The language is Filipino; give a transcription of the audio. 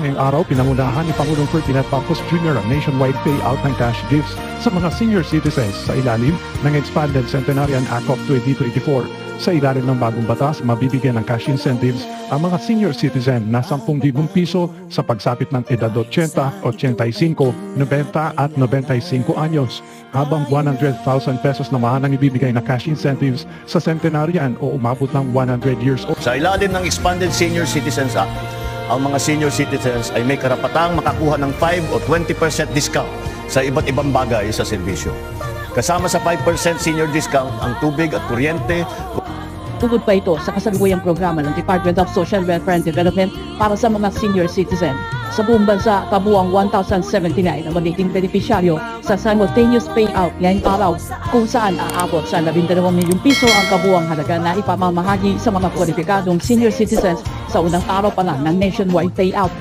Ngayong araw, pinangunahan ni Pangulong Ferdinand Marcos Jr. ang nationwide payout ng cash gifts sa mga senior citizens sa ilalim ng Expanded Centenarian Act of 2024. Sa ilalim ng bagong batas, mabibigyan ng cash incentives ang mga senior citizen na 10,000 piso sa pagsapit ng edad 80, 85, 90 at 95 anyos, habang 100,000 pesos naman ang ibibigay na cash incentives sa centenarian o umabot ng 100 years old. Sa ilalim ng Expanded Senior Citizens Act, ang mga senior citizens ay may karapatang makakuha ng 5 o 20% discount sa iba't ibang bagay sa serbisyo. Kasama sa 5% senior discount ang tubig at kuryente. Tugod pa ito sa kasalukuyang programa ng Department of Social Welfare and Development para sa mga senior citizen. Sa buong bansa, kabuang 1,079 ang magiging benepisyaryo sa simultaneous payout ngayong araw, kung saan aabot sa 12 milyong piso ang kabuang halaga na ipamamahagi sa mga kwalipikadong senior citizens sa unang araw pa lang ng nationwide payout.